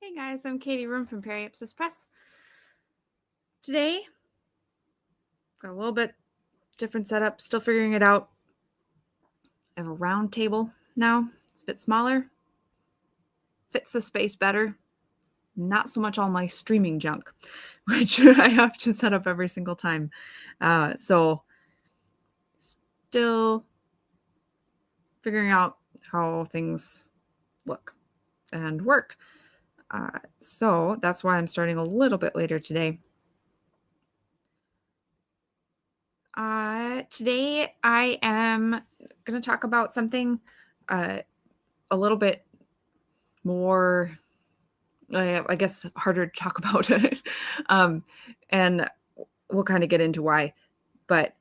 Hey guys, I'm Katie Room from Periapsis Press. Today, got a little bit different setup, still figuring it out. I have a round table now. It's a bit smaller, fits the space better. Not so much all my streaming junk, which I have to set up every single time. So still figuring out how things look and work. So that's why I'm starting a little bit later today. Today I am going to talk about something a little bit more, I guess, harder to talk about. And we'll kind of get into why. But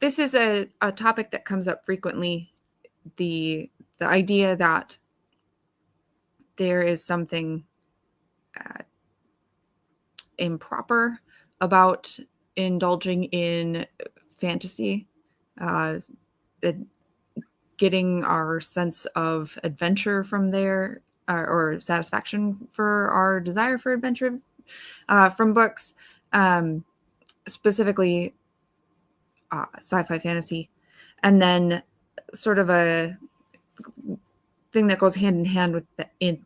this is a topic that comes up frequently. The idea that there is something improper about indulging in fantasy, getting our sense of adventure from there, or satisfaction for our desire for adventure from books, specifically sci-fi fantasy. And then sort of a thing that goes hand in hand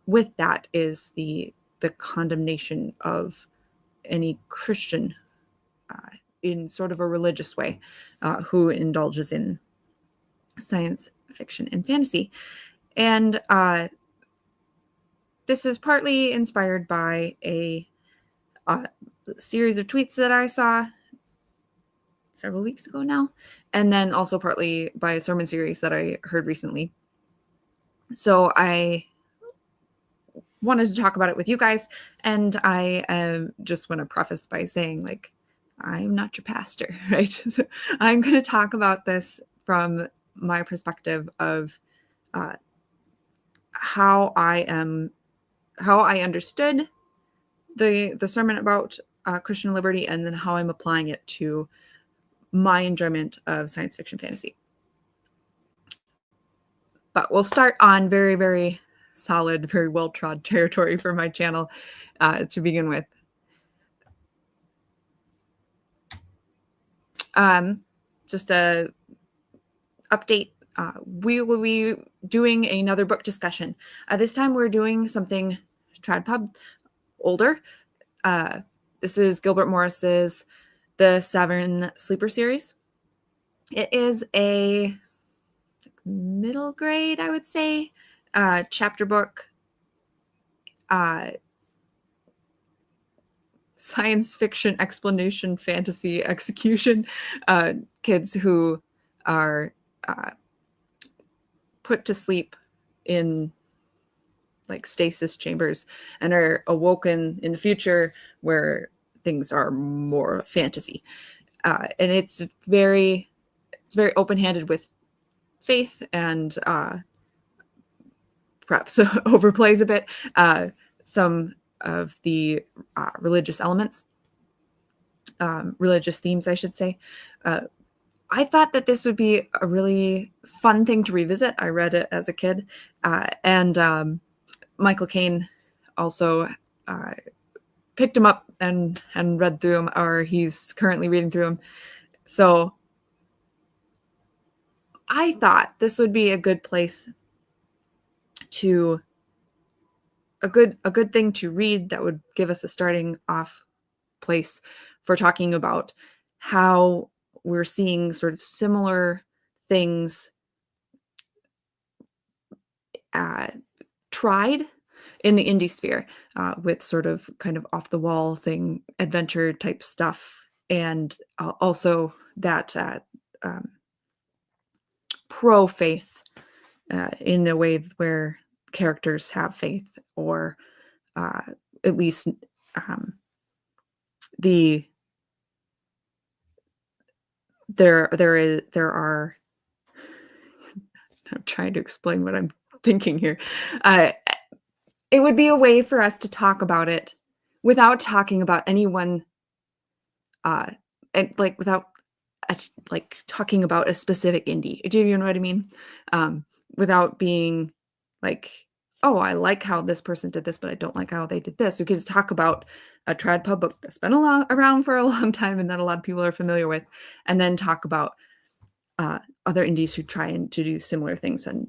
with that is the condemnation of any Christian in sort of a religious way who indulges in science fiction and fantasy. And this is partly inspired by a series of tweets that I saw several weeks ago now, and then also partly by a sermon series that I heard recently. So I wanted to talk about it with you guys, and I just want to preface by saying, like, I'm not your pastor, right? So I'm going to talk about this from my perspective of how I understood the sermon about Christian liberty, and then how I'm applying it to my enjoyment of science fiction fantasy. But we'll start on very, very solid, very well-trod territory for my channel to begin with. Just a update. We will be doing another book discussion. This time we're doing something trad older. This is Gilbert Morris's The Seven Sleeper series. It is a middle grade, I would say, chapter book, science fiction explanation, fantasy execution. Kids who are put to sleep in like stasis chambers and are awoken in the future where things are more fantasy. And it's very open-handed with faith, and perhaps overplays a bit some of the religious elements, religious themes, I should say. I thought that this would be a really fun thing to revisit. I read it as a kid, and Michael Kane also picked him up and read through them, or he's currently reading through them. So I thought this would be a good place to a good thing to read that would give us a starting off place for talking about how we're seeing sort of similar things tried in the indie sphere with sort of kind of off the wall thing, adventure type stuff, and also that pro faith in a way where characters have faith, or at least there are. I'm trying to explain what I'm thinking here. It would be a way for us to talk about it without talking about anyone, and like without like talking about a specific indie. Do you know what I mean? Without being like oh, I like how this person did this, but I don't like how they did this. We could talk about a trad pub book that's been around for a long time and that a lot of people are familiar with, and then talk about other indies who try and to do similar things and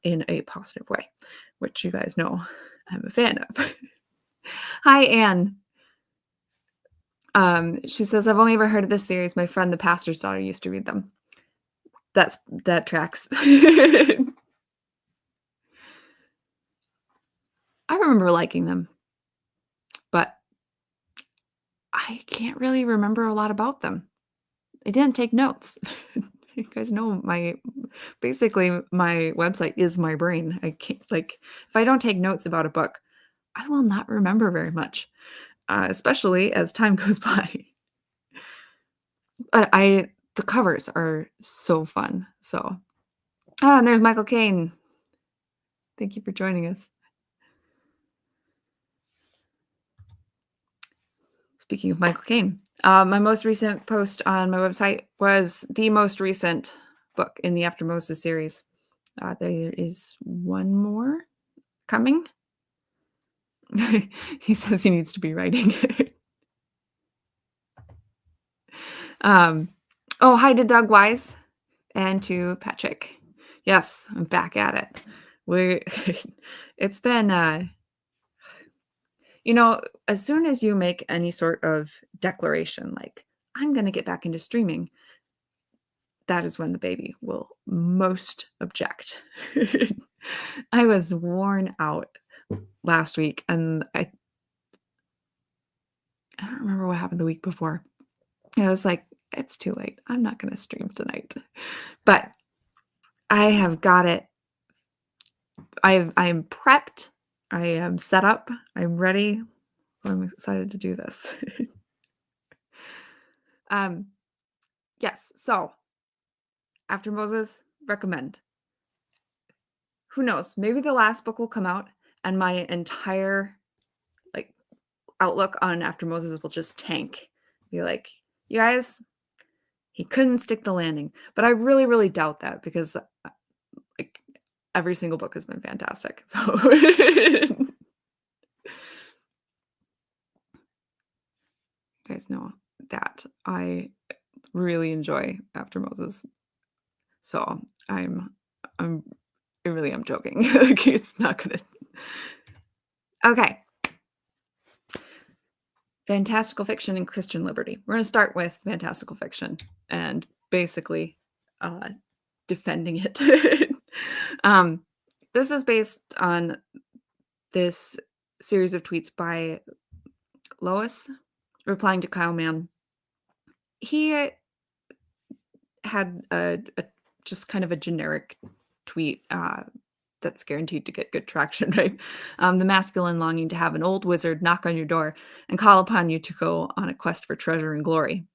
in a positive way, which you guys know I'm a fan of. Hi, Anne. She says, I've only ever heard of this series. My friend, the pastor's daughter, used to read them. That tracks. I remember liking them, but I can't really remember a lot about them. I didn't take notes. You guys know basically my website is my brain. I can't, like, if I don't take notes about a book, I will not remember very much, especially as time goes by. But the covers are so fun. So, and there's Michael Kane. Thank you for joining us. Speaking of Michael Kane, my most recent post on my website was the most recent book in the After Moses series. There is one more coming. He says he needs to be writing. Hi to Doug Wise and to Patrick. Yes, I'm back at it. It's been, as soon as you make any sort of declaration, like, I'm going to get back into streaming, that is when the baby will most object. I was worn out last week, and I don't remember what happened the week before. I was like, it's too late. I'm not going to stream tonight. But I have got it. I'm prepped. I am set up. I'm ready. So I'm excited to do this. Yes. So After Moses, recommend. Who knows? Maybe the last book will come out and my entire outlook on After Moses will just tank. Be like, you guys, he couldn't stick the landing. But I really, really doubt that because every single book has been fantastic. So you guys know that I really enjoy After Moses. So I really am joking. It's not gonna. Okay. Fantastical fiction and Christian liberty. We're going to start with fantastical fiction and basically defending it. This is based on this series of tweets by Lois replying to Kyle Mann. He had a just kind of a generic tweet that's guaranteed to get good traction, right? The masculine longing to have an old wizard knock on your door and call upon you to go on a quest for treasure and glory.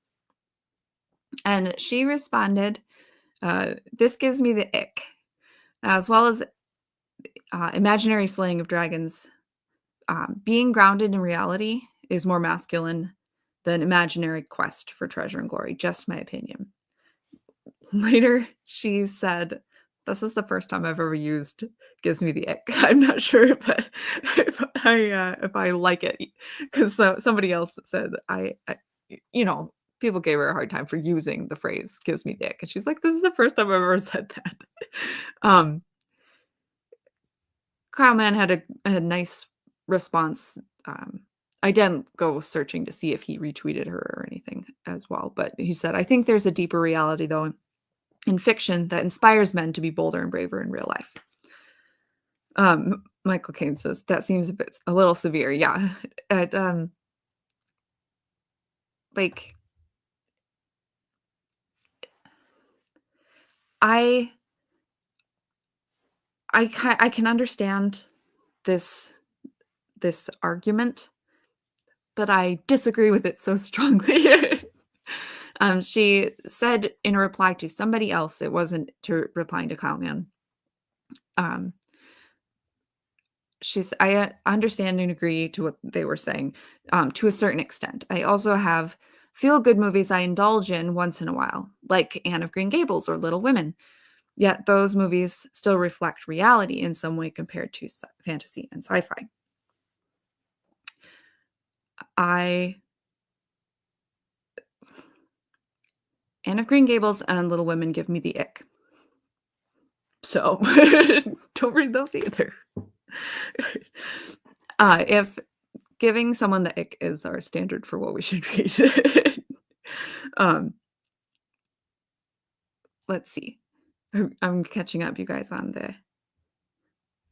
And she responded, this gives me the ick, as well as imaginary slaying of dragons. Being grounded in reality is more masculine than imaginary quest for treasure and glory. Just my opinion. Later, she said, this is the first time I've ever used gives me the ick. I'm not sure if I like it, because somebody else said people gave her a hard time for using the phrase gives me the ick. And she's like, this is the first time I've ever said that. Kyle Mann had a nice response. I didn't go searching to see if he retweeted her or anything as well, but he said, I think there's a deeper reality, though, in fiction that inspires men to be bolder and braver in real life. Michael Kane says, that seems a little severe. Yeah. I can understand this argument, but I disagree with it so strongly. She said in a reply to somebody else, it wasn't to replying to Kyle Mann. I understand and agree to what they were saying to a certain extent. I also have feel-good movies I indulge in once in a while, like Anne of Green Gables or Little Women. Yet those movies still reflect reality in some way compared to fantasy and sci-fi. Anne of Green Gables and Little Women give me the ick. So don't read those either. If giving someone the ick is our standard for what we should read. Let's see. I'm catching up, you guys, on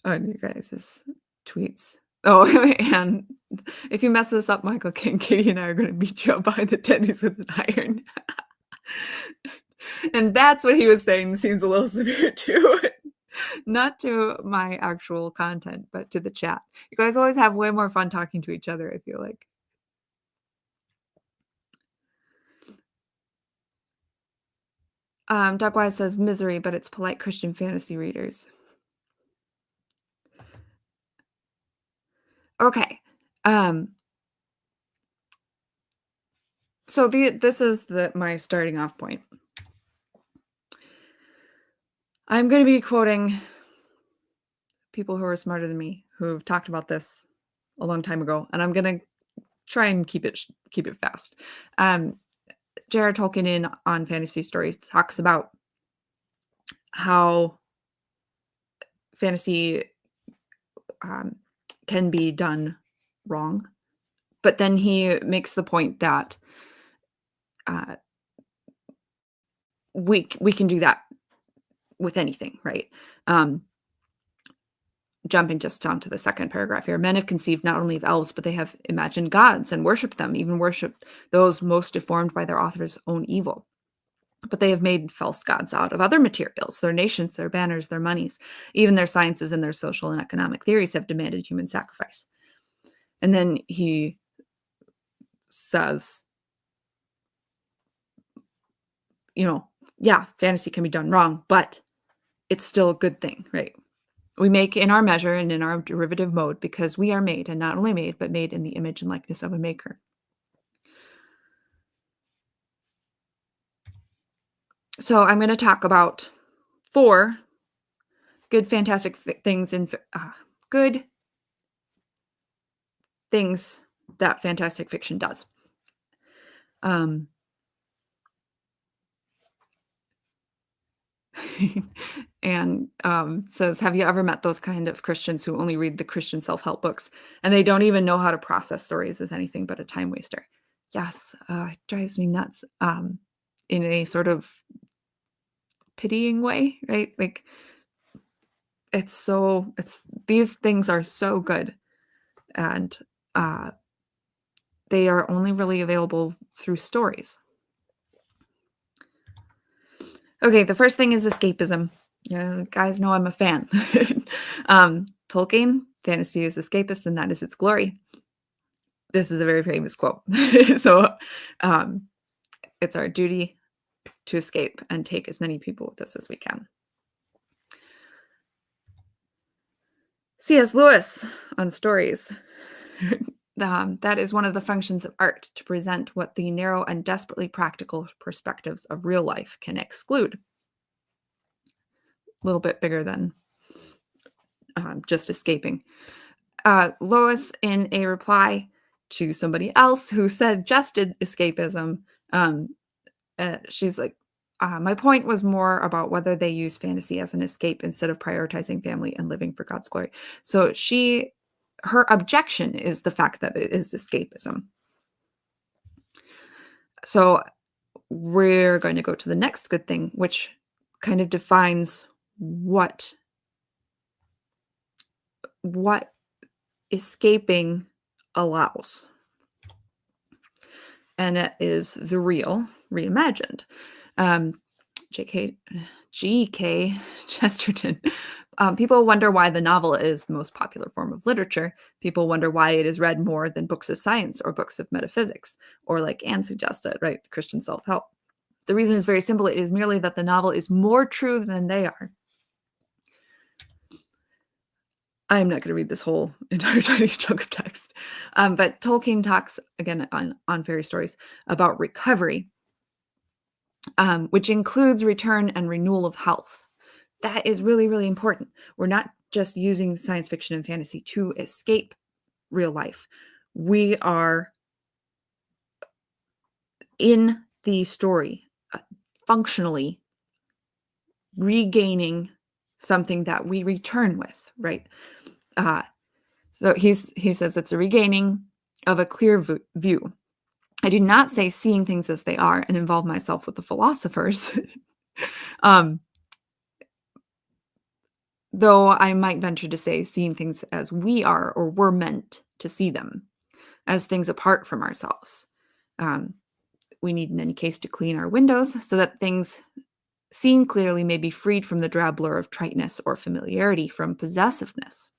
you guys' tweets. Oh, and if you mess this up, Michael King, Katie and I are going to beat you up behind the tennies with an iron. And that's what he was saying seems a little severe too. Not to my actual content, but to the chat. You guys always have way more fun talking to each other, I feel like. Doug Wise says misery, but it's polite Christian fantasy readers. Okay. So this is my starting off point. I'm going to be quoting people who are smarter than me who've talked about this a long time ago, and I'm going to try and keep it fast. J.R.R. Tolkien on Fantasy Stories talks about how fantasy can be done wrong, but then he makes the point that we can do that with anything, right? Jumping just onto the second paragraph here. Men have conceived not only of elves, but they have imagined gods and worshipped them, even worshipped those most deformed by their author's own evil. But they have made false gods out of other materials. Their nations, their banners, their monies, even their sciences and their social and economic theories have demanded human sacrifice. And then he says, yeah, fantasy can be done wrong, but it's still a good thing, right? We make in our measure and in our derivative mode because we are made, and not only made, but made in the image and likeness of a maker. So I'm going to talk about 4 good, fantastic things good things that fantastic fiction does. And says, have you ever met those kind of Christians who only read the Christian self-help books and they don't even know how to process stories as anything but a time waster? Yes, it drives me nuts in a sort of pitying way, right? Like these things are so good, and they are only really available through stories. Okay, the first thing is escapism. Guys know I'm a fan. Tolkien, fantasy is escapist, and that is its glory. This is a very famous quote. So it's our duty to escape and take as many people with us as we can. C.S. Lewis on stories. That is one of the functions of art, to present what the narrow and desperately practical perspectives of real life can exclude. A little bit bigger than just escaping. Lois, in a reply to somebody else who suggested escapism, she's like, my point was more about whether they use fantasy as an escape instead of prioritizing family and living for God's glory. So her objection is the fact that it is escapism. So we're going to go to the next good thing, which kind of defines what escaping allows. And it is the real reimagined. G.K. Chesterton. People wonder why the novel is the most popular form of literature. People wonder why it is read more than books of science or books of metaphysics, or like Anne suggested, right? Christian self-help. The reason is very simple. It is merely that the novel is more true than they are. I'm not going to read this whole entire tiny chunk of text. But Tolkien talks, again, on Fairy Stories, about recovery, which includes return and renewal of health. That is really, really important. We're not just using science fiction and fantasy to escape real life. We are in the story, functionally regaining something that we return with, right? So he says it's a regaining of a clear view. I do not say seeing things as they are and involve myself with the philosophers. um, Though I might venture to say seeing things as we are or we're meant to see them, as things apart from ourselves. We need, in any case, to clean our windows so that things seen clearly may be freed from the drab blur of triteness or familiarity from possessiveness.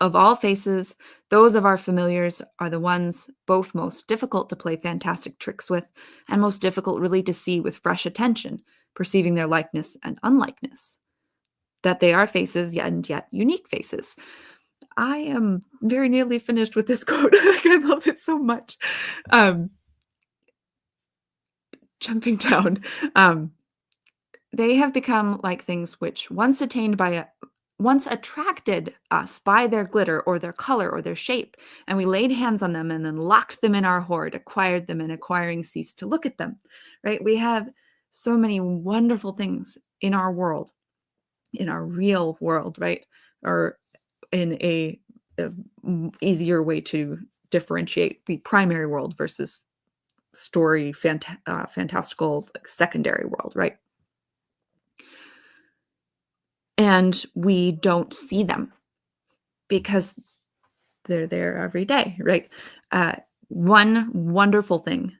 Of all faces, those of our familiars are the ones both most difficult to play fantastic tricks with and most difficult really to see with fresh attention, perceiving their likeness and unlikeness. That they are faces, and yet unique faces. I am very nearly finished with this quote. I love it so much. Jumping down. They have become like things which once attracted us by their glitter or their color or their shape, and we laid hands on them and then locked them in our hoard, acquired them, and acquiring ceased to look at them, right? We have so many wonderful things in our world, in our real world, right? Or in a easier way to differentiate the primary world versus story, fantastical, like, secondary world, right? And we don't see them because they're there every day, right? One wonderful thing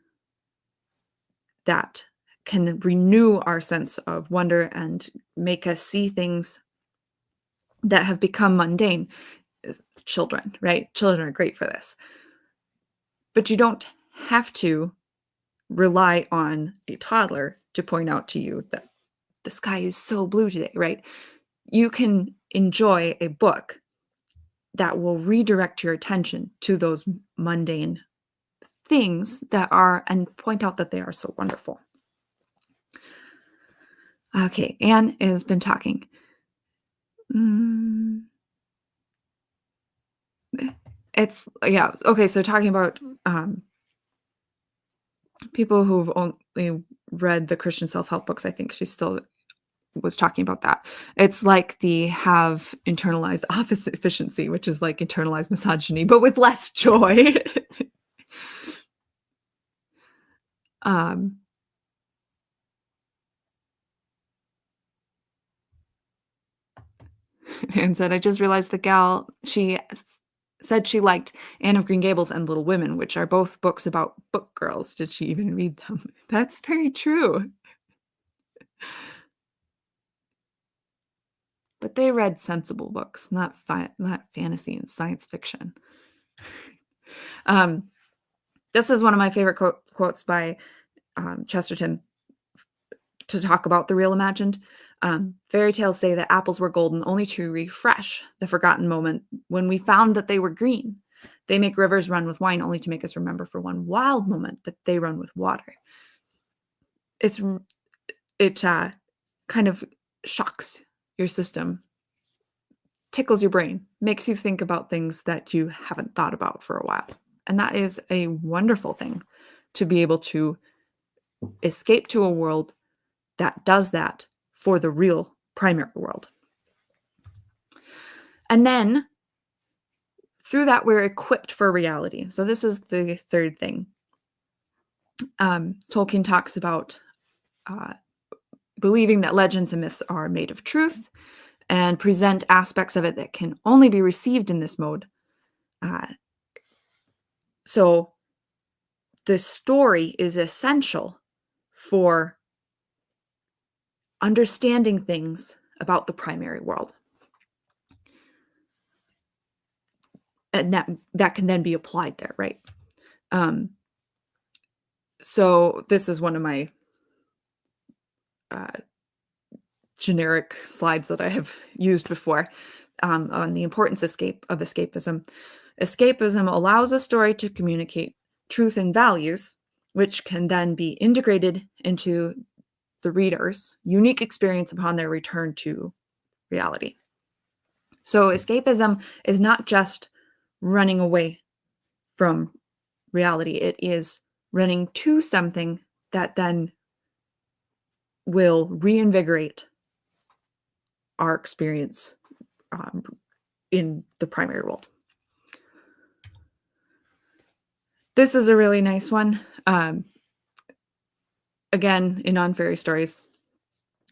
that can renew our sense of wonder and make us see things that have become mundane is children, right? Children are great for this. But you don't have to rely on a toddler to point out to you that the sky is so blue today, right? You can enjoy a book that will redirect your attention to those mundane things that are, and point out that they are so wonderful. Okay, Anne has been talking. It's, yeah, okay, so talking about people who've only read the Christian self-help books, I think she still was talking about that. It's like the have internalized office efficiency, which is like internalized misogyny, but with less joy. And said, I just realized the gal, she said she liked Anne of Green Gables and Little Women, which are both books about book girls. Did she even read them? That's very true. But they read sensible books, not fantasy and science fiction. This is one of my favorite quotes by Chesterton to talk about the real imagined. Fairy tales say that apples were golden only to refresh the forgotten moment when we found that they were green. They make rivers run with wine only to make us remember for one wild moment that they run with water. It kind of shocks your system, tickles your brain, makes you think about things that you haven't thought about for a while. And that is a wonderful thing, to be able to escape to a world that does that for the real primary world. And then through that, we're equipped for reality. So this is the third thing. Tolkien talks about believing that legends and myths are made of truth and present aspects of it that can only be received in this mode. So the story is essential for understanding things about the primary world. And that can then be applied there, right? So this is one of my generic slides that I have used before, on the importance of escapism. Escapism allows a story to communicate truth and values, which can then be integrated into the reader's unique experience upon their return to reality. So escapism is not just running away from reality. It is running to something that then will reinvigorate our experience in the primary world. This is a really nice one. Again, in On Fairy Stories,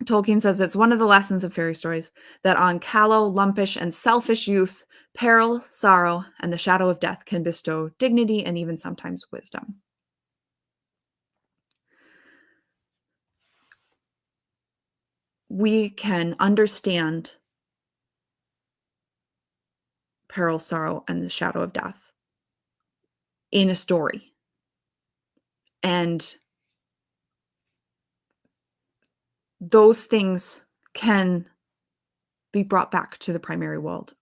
Tolkien says it's one of the lessons of fairy stories that on callow, lumpish, and selfish youth, peril, sorrow, and the shadow of death can bestow dignity and even sometimes wisdom. We can understand peril, sorrow, and the shadow of death in a story. And those things can be brought back to the primary world.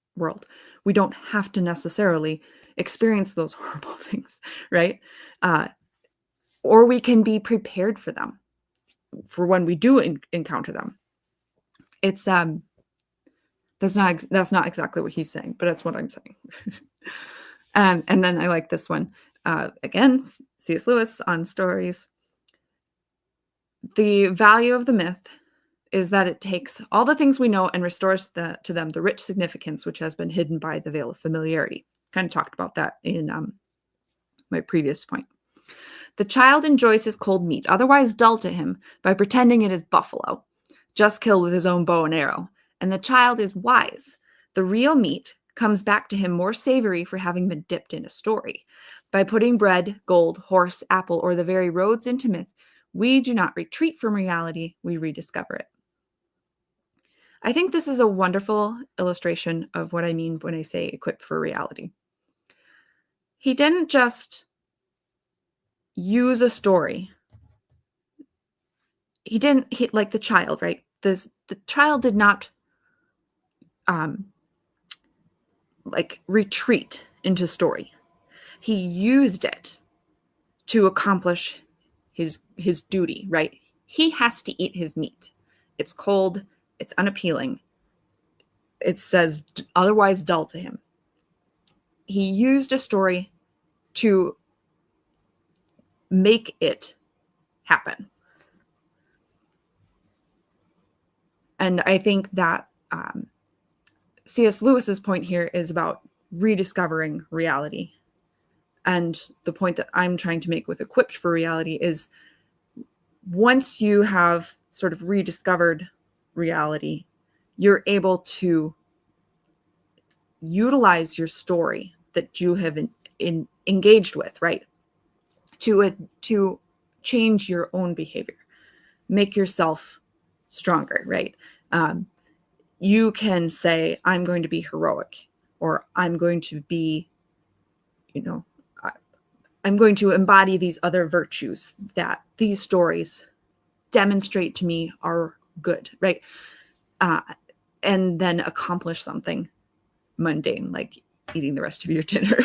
We don't have to necessarily experience those horrible things, right? Or we can be prepared for them, for when we do encounter them. It's that's not exactly what he's saying, but that's what I'm saying. And then I like this one. Again, C.S. Lewis on stories. The value of the myth is that it takes all the things we know and restores to them the rich significance which has been hidden by the veil of familiarity. Kind of talked about that in my previous point. The child enjoys his cold meat, otherwise dull to him, by pretending it is buffalo, just killed with his own bow and arrow. And the child is wise. The real meat comes back to him more savory for having been dipped in a story. By putting bread, gold, horse, apple, or the very roads into myth, we do not retreat from reality, we rediscover it. I think this is a wonderful illustration of what I mean when I say equipped for reality. He didn't just use a story. He like the child, right? The child did not like retreat into story. He used it to accomplish his duty, right? He has to eat his meat. It's cold, it's unappealing. It says otherwise dull to him. He used a story to make it happen. And I think that C.S. Lewis's point here is about rediscovering reality. And the point that I'm trying to make with equipped for reality is once you have sort of rediscovered reality, you're able to utilize your story that you have engaged with, right? To change your own behavior, make yourself stronger, right? You can say, I'm going to be heroic, or I'm going to be, I'm going to embody these other virtues that these stories demonstrate to me are good, right? And then accomplish something mundane, like eating the rest of your dinner.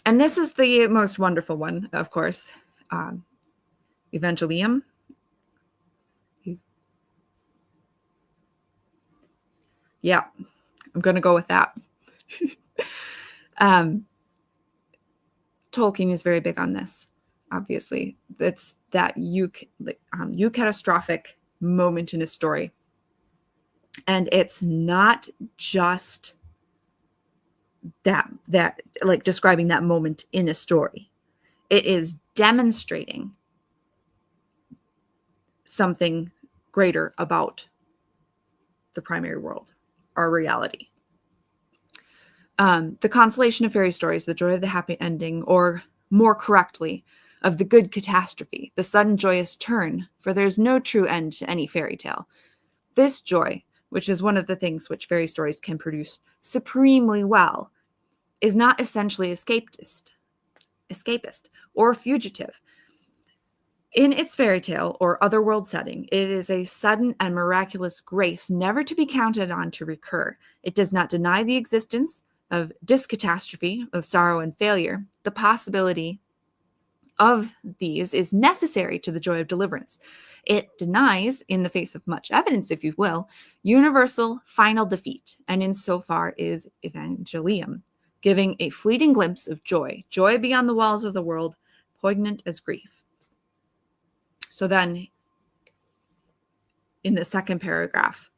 And this is the most wonderful one, of course. Evangelium. Yeah, I'm going to go with that. Tolkien is very big on this, obviously. It's that eucatastrophic moment in a story. And it's not just that like describing that moment in a story. It is demonstrating something greater about the primary world, our reality. The consolation of fairy stories, the joy of the happy ending, or more correctly, of the good catastrophe, the sudden joyous turn, for there is no true end to any fairy tale. This joy, which is one of the things which fairy stories can produce supremely well, is not essentially escapist or fugitive. In its fairy tale or otherworld setting, it is a sudden and miraculous grace never to be counted on to recur. It does not deny the existence of discatastrophe, of sorrow and failure, the possibility of these is necessary to the joy of deliverance. It denies, in the face of much evidence, if you will, universal final defeat, and insofar is evangelium, giving a fleeting glimpse of joy, joy beyond the walls of the world, poignant as grief. So then, in the second paragraph,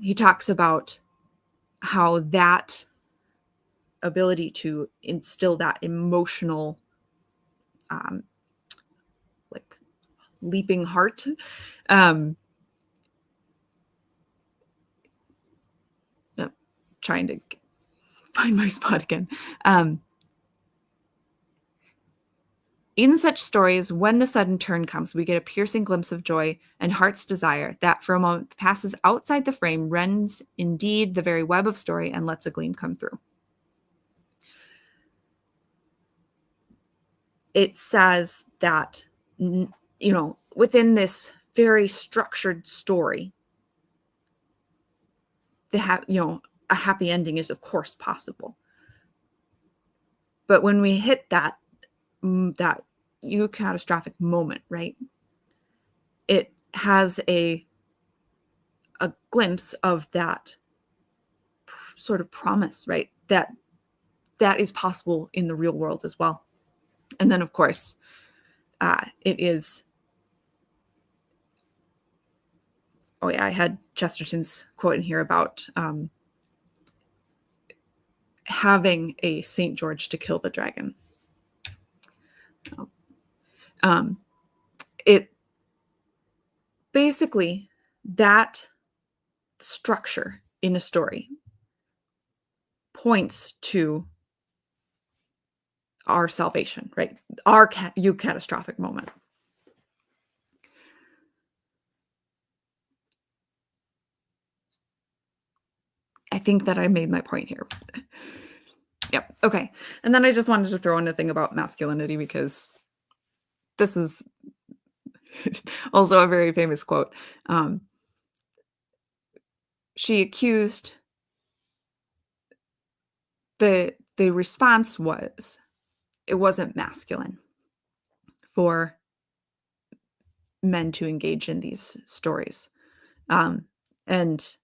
he talks about how that ability to instill that emotional, like leaping heart, trying to find my spot again. In such stories, when the sudden turn comes, we get a piercing glimpse of joy and heart's desire that for a moment passes outside the frame, rends indeed the very web of story, and lets a gleam come through. It says that, within this very structured story, a happy ending is, of course, possible. But when we hit that catastrophic moment, right, it has a glimpse of that sort of promise, right, that is possible in the real world as well. And then, of course, it is, I had Chesterton's quote in here about having a St. George to kill the dragon. It basically, that structure in a story points to our salvation, right? Our catastrophic moment. I think that I made my point here. Yep. Okay. And then I just wanted to throw in a thing about masculinity, because this is also a very famous quote. She accused, the response was, it wasn't masculine for men to engage in these stories. And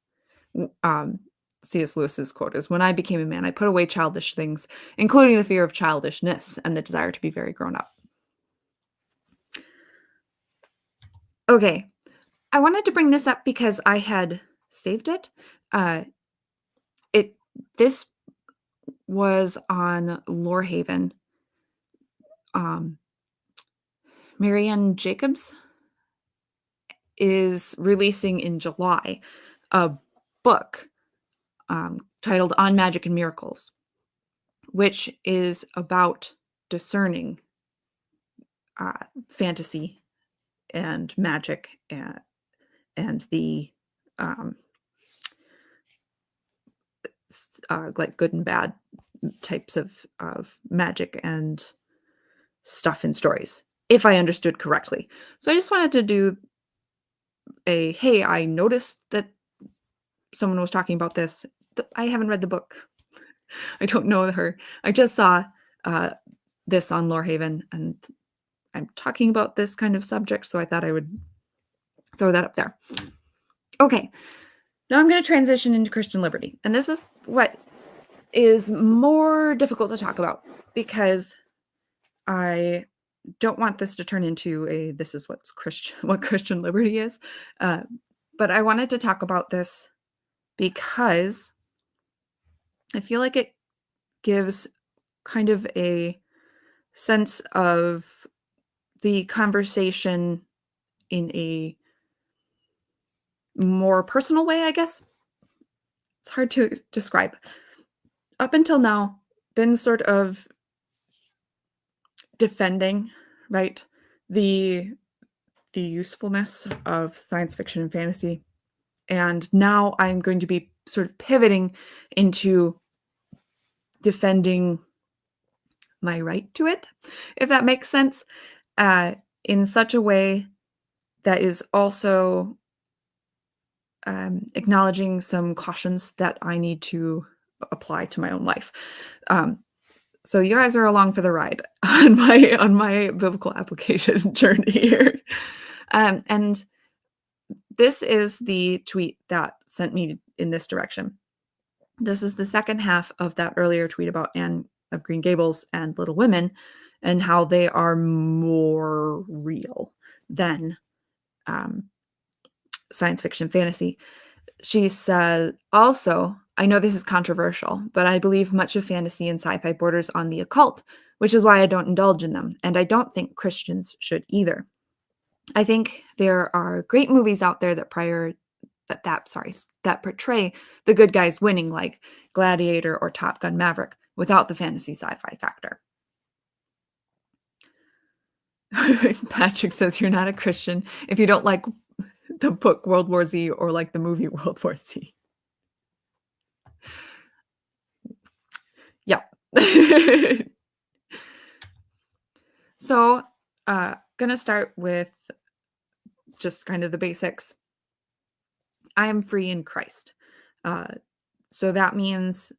C.S. Lewis's quote is, "When I became a man, I put away childish things, including the fear of childishness and the desire to be very grown up." Okay, I wanted to bring this up because I had saved it. This was on Lorehaven. Marianne Jacobs is releasing in July a book titled On Magic and Miracles, which is about discerning fantasy and magic and the like good and bad types of magic and stuff in stories, if I understood correctly. So I just wanted to do hey, I noticed that someone was talking about this. I haven't read the book. I don't know her. I just saw this on Lorehaven, and I'm talking about this kind of subject, so I thought I would throw that up there. Okay, now I'm going to transition into Christian liberty. And this is what is more difficult to talk about, because I don't want this to turn into this is what Christian liberty is. But I wanted to talk about this because I feel like it gives kind of a sense of the conversation in a more personal way, I guess. It's hard to describe. Up until now, been sort of defending, right, the usefulness of science fiction and fantasy. And now I'm going to be sort of pivoting into defending my right to it, if that makes sense, in such a way that is also acknowledging some cautions that I need to apply to my own life. So you guys are along for the ride on my biblical application journey here. And this is the tweet that sent me in this direction. This is the second half of that earlier tweet about Anne of Green Gables and Little Women and how they are more real than science fiction fantasy. She said, also, I know this is controversial, but I believe much of fantasy and sci-fi borders on the occult, which is why I don't indulge in them, and I don't think Christians should either. I think there are great movies out there that portray the good guys winning, like Gladiator or Top Gun Maverick, without the fantasy sci-fi factor. Patrick says you're not a Christian if you don't like the book World War Z or like the movie World War Z. Yep. So, gonna start with just kind of the basics. I am free in Christ. So that means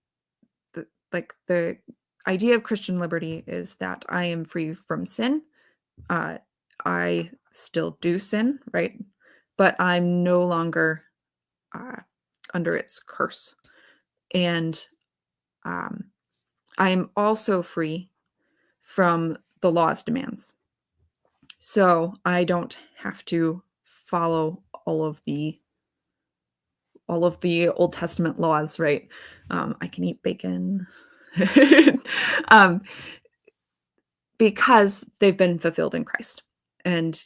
the idea of Christian liberty is that I am free from sin. I still do sin, right? But I'm no longer under its curse. And I am also free from the law's demands. So I don't have to follow all of the Old Testament laws, right? I can eat bacon because they've been fulfilled in Christ. And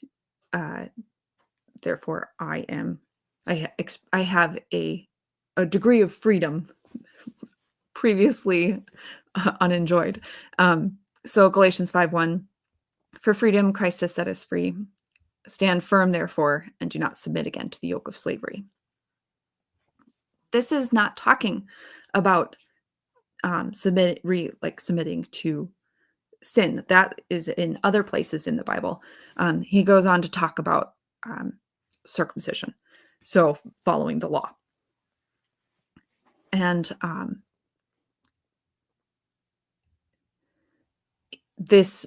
therefore I have a degree of freedom previously unenjoyed. So Galatians 5:1, for freedom Christ has set us free. Stand firm, therefore, and do not submit again to the yoke of slavery. This is not talking about submitting to sin. That is in other places in the Bible. He goes on to talk about circumcision, so following the law. And this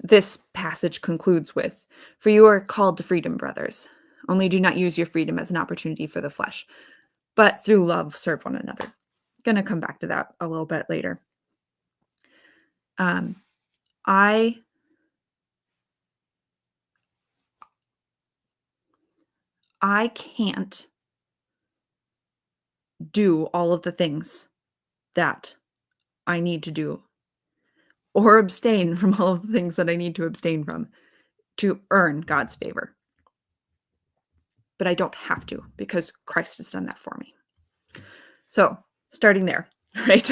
passage concludes with, "For you are called to freedom, brothers. Only do not use your freedom as an opportunity for the flesh, but through love serve one another." Gonna come back to that a little bit later. I can't do all of the things that I need to do or abstain from all of the things that I need to abstain from to earn God's favor. But I don't have to, because Christ has done that for me. So starting there, right?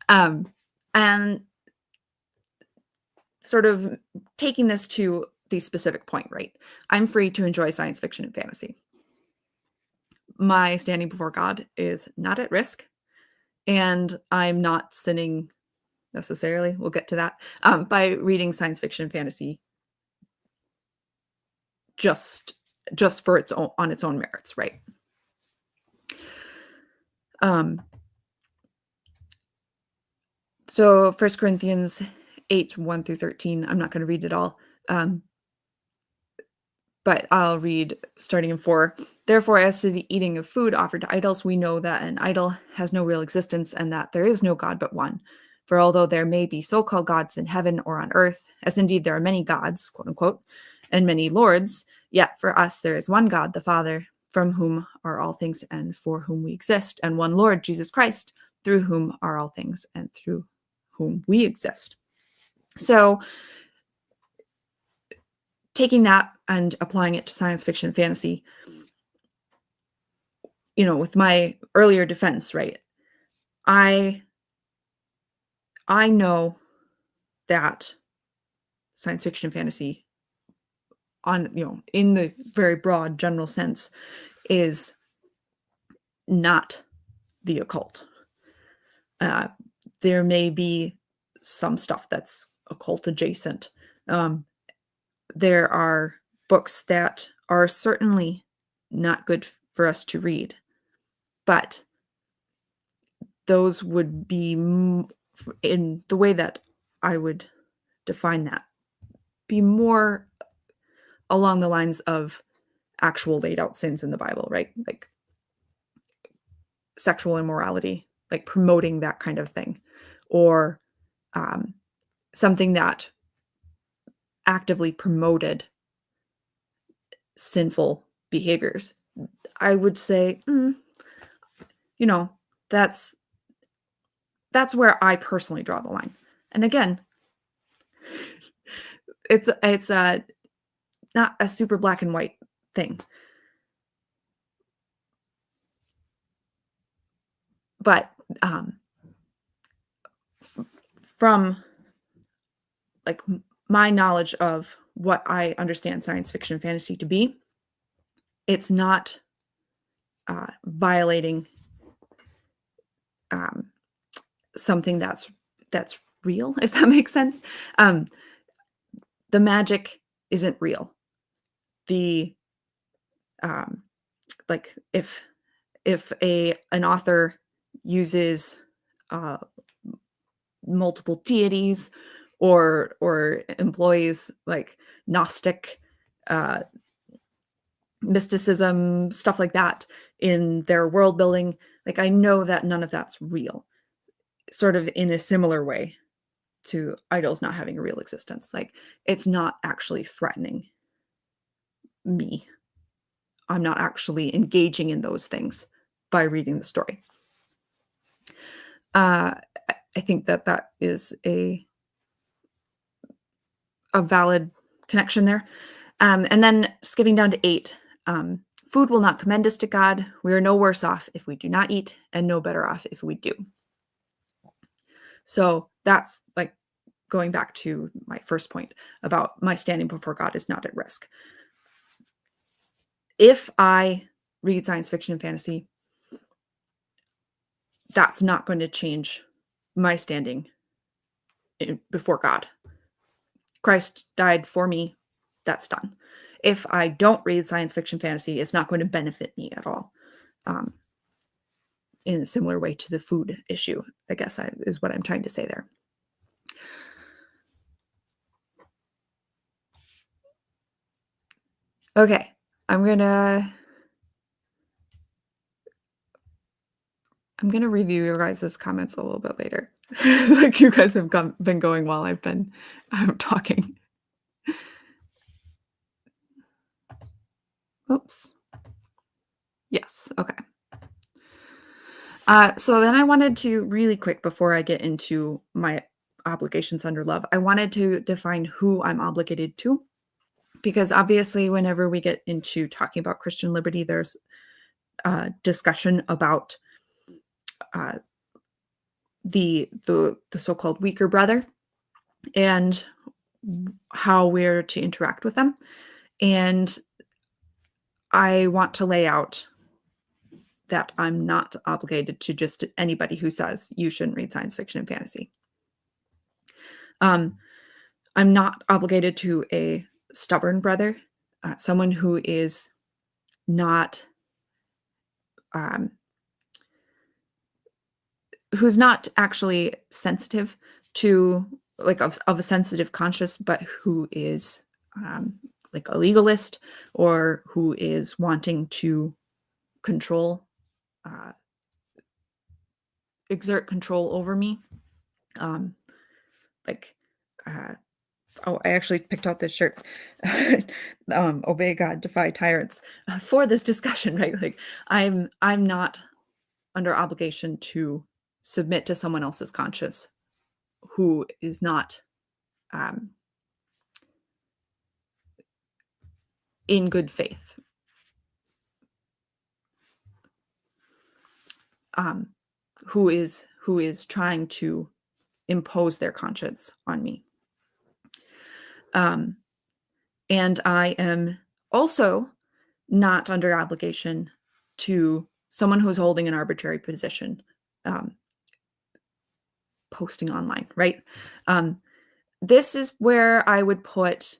And sort of taking this to the specific point, right? I'm free to enjoy science fiction and fantasy. My standing before God is not at risk, and I'm not sinning necessarily. We'll get to that by reading science fiction and fantasy just for its own merits, right? So 1 Corinthians 8:1-13. I'm not going to read it all, but I'll read starting in 4. Therefore, as to the eating of food offered to idols, we know that an idol has no real existence and that there is no God but one. For although there may be so-called gods in heaven or on earth, as indeed there are many gods, quote unquote, and many lords, yet for us there is one God, the Father, from whom are all things and for whom we exist, and one Lord, Jesus Christ, through whom are all things and through whom we exist. So taking that and applying it to science fiction and fantasy, with my earlier defense, right? I know that science fiction and fantasy in the very broad general sense is not the occult. There may be some stuff that's occult adjacent. There are books that are certainly not good for us to read, but those would be in the way that I would define that be more along the lines of actual laid out sins in the Bible, right? Like sexual immorality, like promoting that kind of thing, or something that actively promoted sinful behaviors. I would say, that's where I personally draw the line. And again, it's not a super black and white thing. But from like my knowledge of what I understand science fiction and fantasy to be, it's not violating something that's real, if that makes sense. The magic isn't real. The like if an author uses multiple deities or employs like Gnostic mysticism, stuff like that in their world building, like I know that none of that's real, sort of in a similar way to idols not having a real existence. Like it's not actually threatening me. I'm not actually engaging in those things by reading the story. I think that is a valid connection there. And then skipping down to 8, food will not commend us to God. We are no worse off if we do not eat, and no better off if we do. So that's like going back to my first point about my standing before God is not at risk. If I read science fiction and fantasy, that's not going to change my standing before God. Christ died for me. That's done. If I don't read science fiction fantasy, it's not going to benefit me at all. In a similar way to the food issue, I guess is what I'm trying to say there. Okay, I'm gonna review your guys' comments a little bit later. Like you guys have been going while I've been talking. Oops. Yes, okay. So then I wanted to really quick, before I get into my obligations under love, I wanted to define who I'm obligated to, because obviously whenever we get into talking about Christian liberty, there's discussion about the so-called weaker brother and how we're to interact with them. And I want to lay out that I'm not obligated to just anybody who says you shouldn't read science fiction and fantasy. I'm not obligated to a stubborn brother, someone who is not who's not actually sensitive to, like, of a sensitive conscience, but who is like a legalist, or who is wanting to control, exert control over me. I actually picked out this shirt, obey God, defy tyrants, for this discussion, right? Like I'm not under obligation to submit to someone else's conscience who is not in good faith. Who is trying to impose their conscience on me. And I am also not under obligation to someone who's holding an arbitrary position, posting online, right? This is where I would put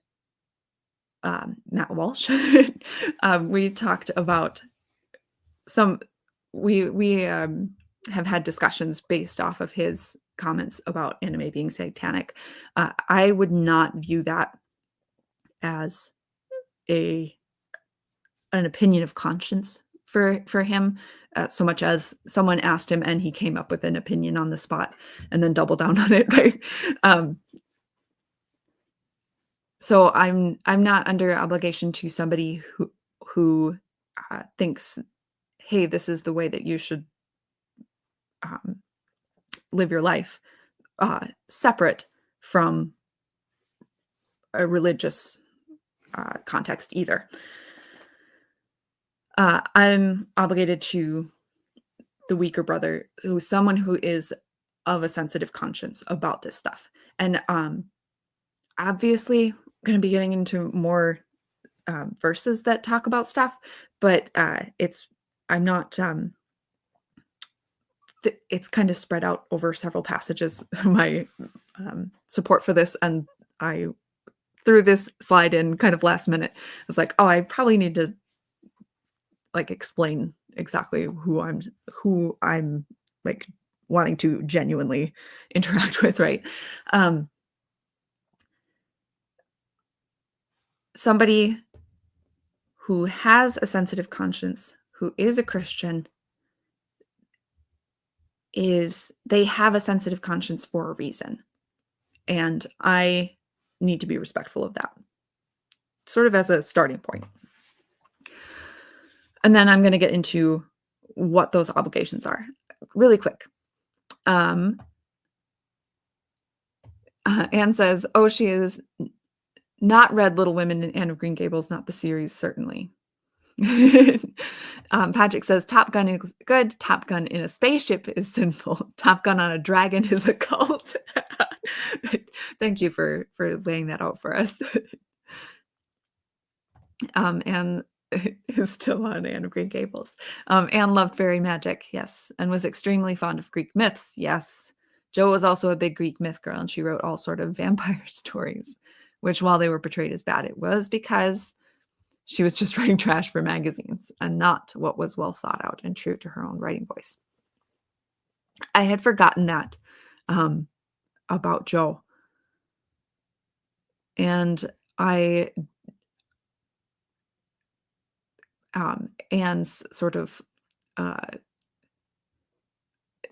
Matt Walsh. We talked about we have had discussions based off of his comments about anime being satanic. I would not view that as an opinion of conscience for him, so much as someone asked him and he came up with an opinion on the spot and then doubled down on it. Like, so I'm not under obligation to somebody who thinks, hey, this is the way that you should live your life, separate from a religious context either. I'm obligated to the weaker brother, who's someone who is of a sensitive conscience about this stuff. And obviously, I'm going to be getting into more verses that talk about stuff, but I'm not. It's kind of spread out over several passages. My support for this, and I threw this slide in kind of last minute. I was like, oh, I probably need to like explain exactly who I'm like wanting to genuinely interact with, right? Somebody who has a sensitive conscience, who is a Christian, they have a sensitive conscience for a reason. And I need to be respectful of that, sort of as a starting point. And then I'm going to get into what those obligations are really quick. Anne says, oh, she has not read Little Women and Anne of Green Gables, not the series, certainly. Patrick says, Top Gun is good. Top Gun in a spaceship is sinful. Top Gun on a dragon is a cult. Thank you for laying that out for us. And is still on Anne of Green Gables. Anne loved fairy magic, yes, and was extremely fond of Greek myths, yes. Jo was also a big Greek myth girl, and she wrote all sort of vampire stories, which while they were portrayed as bad, it was because she was just writing trash for magazines and not what was well thought out and true to her own writing voice. I had forgotten that about Jo. And Anne's sort of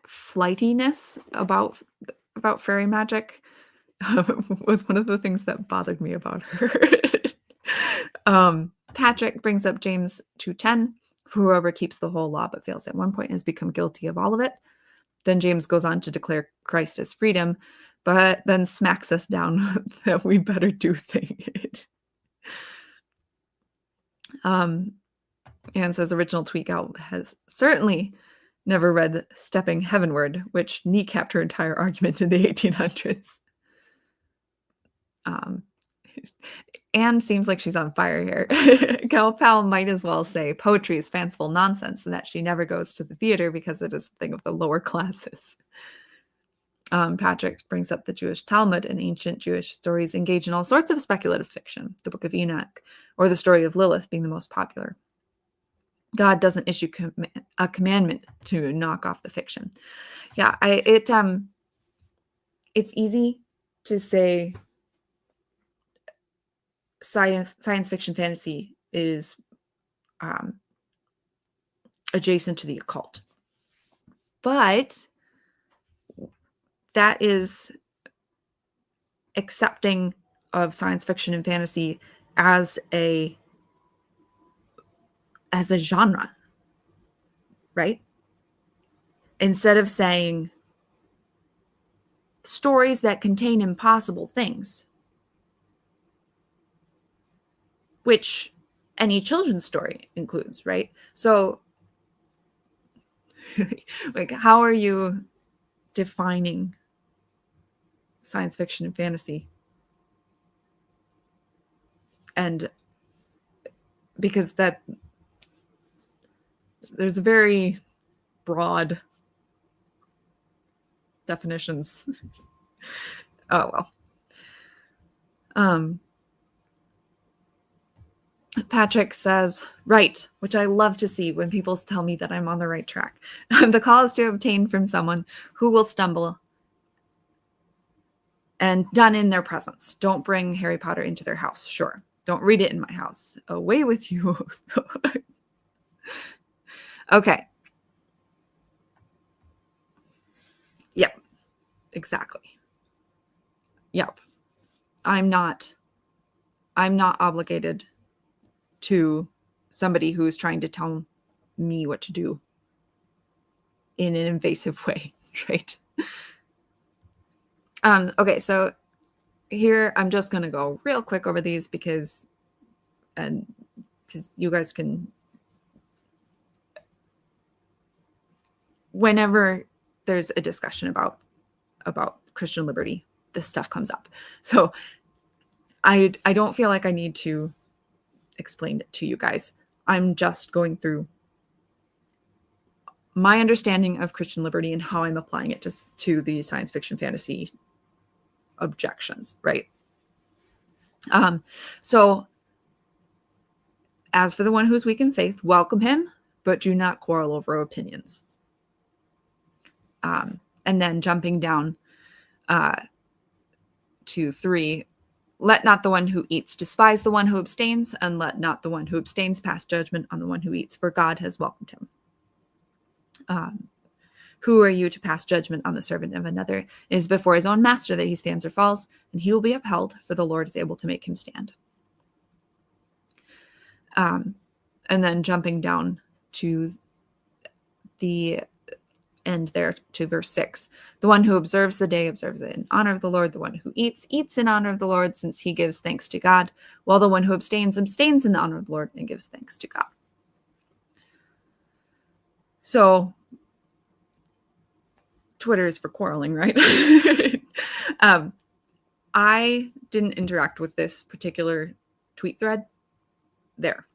flightiness about fairy magic was one of the things that bothered me about her. Patrick brings up James 2:10, whoever keeps the whole law but fails at one point has become guilty of all of it. Then James goes on to declare Christ as freedom, but then smacks us down that we better do it. And says original tweet gal has certainly never read Stepping Heavenward, which kneecapped her entire argument in the 1800s. Anne seems like she's on fire here. Gal Pal might as well say poetry is fanciful nonsense and that she never goes to the theater because it is a thing of the lower classes. Patrick brings up the Jewish Talmud, and ancient Jewish stories engage in all sorts of speculative fiction, the Book of Enoch, or the story of Lilith being the most popular. God doesn't issue a commandment to knock off the fiction. Yeah, it's easy to say science fiction fantasy is adjacent to the occult. But that is accepting of science fiction and fantasy as a genre, right? Instead of saying stories that contain impossible things, which any children's story includes, right? So, like, how are you defining science fiction and fantasy? And because there's very broad definitions. Oh, well. Patrick says, right, which I love to see when people tell me that I'm on the right track. The call is to obtain from someone who will stumble and done in their presence. Don't bring Harry Potter into their house. Sure. Don't read it in my house. Away with you. Okay. Yep. Exactly. Yep. I'm not obligated to somebody who's trying to tell me what to do in an invasive way, right? Okay, so here I'm just gonna go real quick over these because you guys can, whenever there's a discussion about Christian liberty, this stuff comes up. So I don't feel like I need to explain it to you guys. I'm just going through my understanding of Christian liberty and how I'm applying it to the science fiction fantasy objections, right? So as for the one who's weak in faith, welcome him, but do not quarrel over opinions. And then jumping down to 3, let not the one who eats despise the one who abstains, and let not the one who abstains pass judgment on the one who eats, for God has welcomed him. Who are you to pass judgment on the servant of another? It is before his own master that he stands or falls, and he will be upheld, for the Lord is able to make him stand. And then jumping down to the end there to verse 6. The one who observes the day observes it in honor of the Lord. The one who eats in honor of the Lord, since he gives thanks to God, while the one who abstains in honor of the Lord and gives thanks to God. So Twitter is for quarreling, right? I didn't interact with this particular tweet thread there.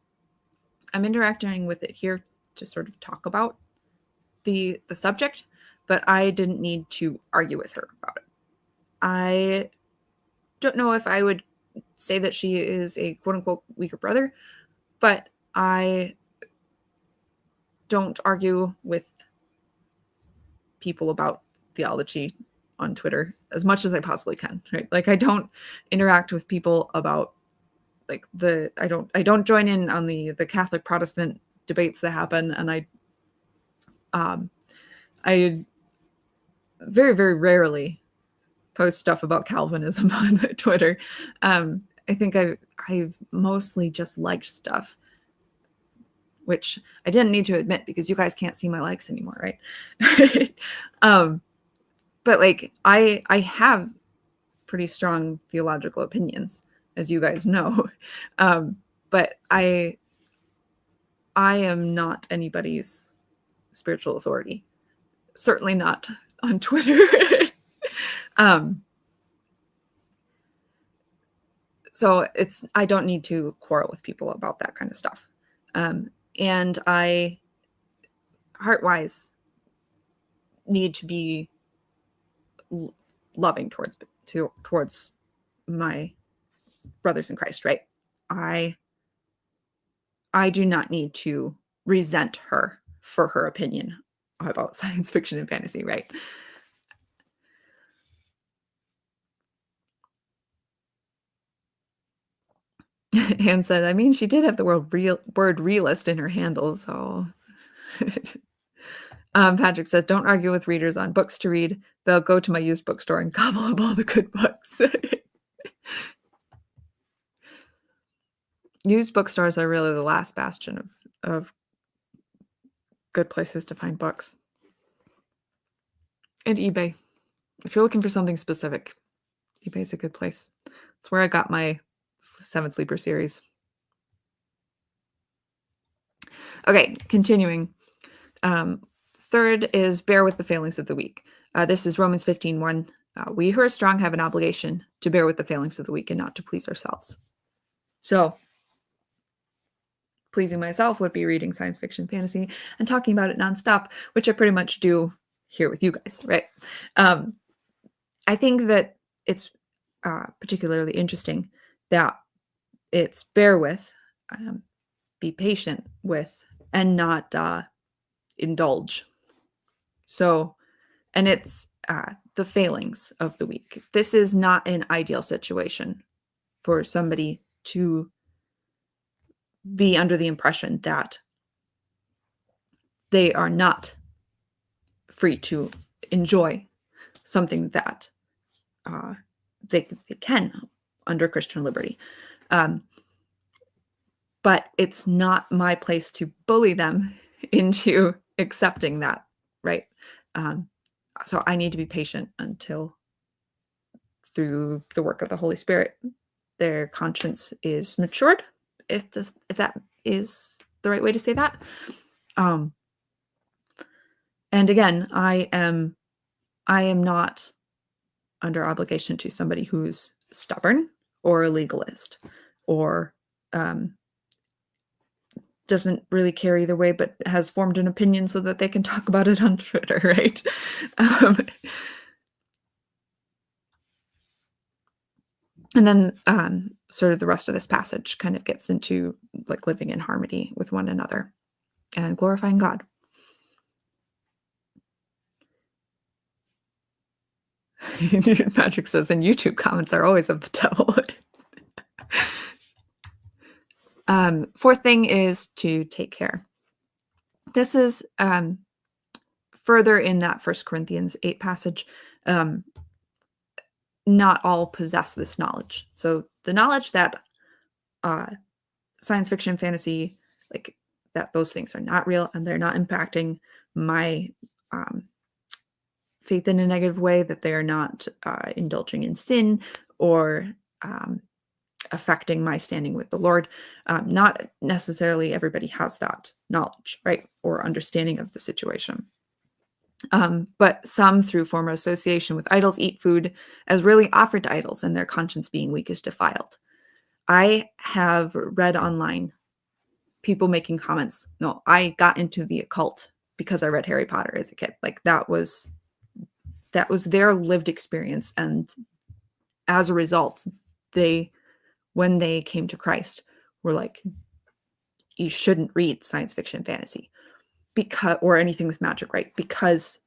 I'm interacting with it here to sort of talk about the subject, but I didn't need to argue with her about it. I don't know if I would say that she is a quote-unquote weaker brother, but I don't argue with people about theology on Twitter as much as I possibly can, right? Like, I don't interact with people about like I don't join in on the Catholic Protestant debates that happen, and I very, very rarely post stuff about Calvinism on Twitter. I think I've mostly just liked stuff, which I didn't need to admit because you guys can't see my likes anymore, right? But like I have pretty strong theological opinions, as you guys know. But I am not anybody's spiritual authority. Certainly not on Twitter. So I don't need to quarrel with people about that kind of stuff. And I, heart-wise, need to be loving towards my brothers in Christ, right? I do not need to resent her for her opinion about science fiction and fantasy, right? Anne said, I mean, she did have the word realist in her handle, so... Patrick says, don't argue with readers on books to read. They'll go to my used bookstore and gobble up all the good books. Used bookstores are really the last bastion of good places to find books. And eBay. If you're looking for something specific, eBay's a good place. It's where I got my 7 Sleeper series. Okay, continuing. Third is bear with the failings of the weak. This is Romans 15:1. We who are strong have an obligation to bear with the failings of the weak and not to please ourselves. So, pleasing myself would be reading science fiction fantasy and talking about it nonstop, which I pretty much do here with you guys, right? I think that it's particularly interesting that it's bear with be patient with and not indulge. So, and it's the failings of the week. This is not an ideal situation for somebody to be under the impression that they are not free to enjoy something that they can under Christian liberty. But it's not my place to bully them into accepting that, right? So I need to be patient until, through the work of the Holy Spirit, their conscience is matured, if that is the right way to say that. And again, I am not under obligation to somebody who's stubborn or a legalist or doesn't really care either way, but has formed an opinion so that they can talk about it on Twitter, right? And then sort of the rest of this passage kind of gets into like living in harmony with one another and glorifying God. Patrick says, and YouTube comments are always of the devil. Fourth thing is to take care. This is further in that 1 Corinthians 8 passage. Not all possess this knowledge. So the knowledge that science fiction, fantasy, like that, those things are not real and they're not impacting my faith in a negative way, that they are not indulging in sin or affecting my standing with the Lord. Not necessarily everybody has that knowledge, right? Or understanding of the situation. But some, through former association with idols, eat food as really offered to idols, and their conscience being weak is defiled. I have read online people making comments. No, I got into the occult because I read Harry Potter as a kid. Like that was their lived experience. And as a result, when they came to Christ, were like, you shouldn't read science fiction, fantasy, or anything with magic, right? Because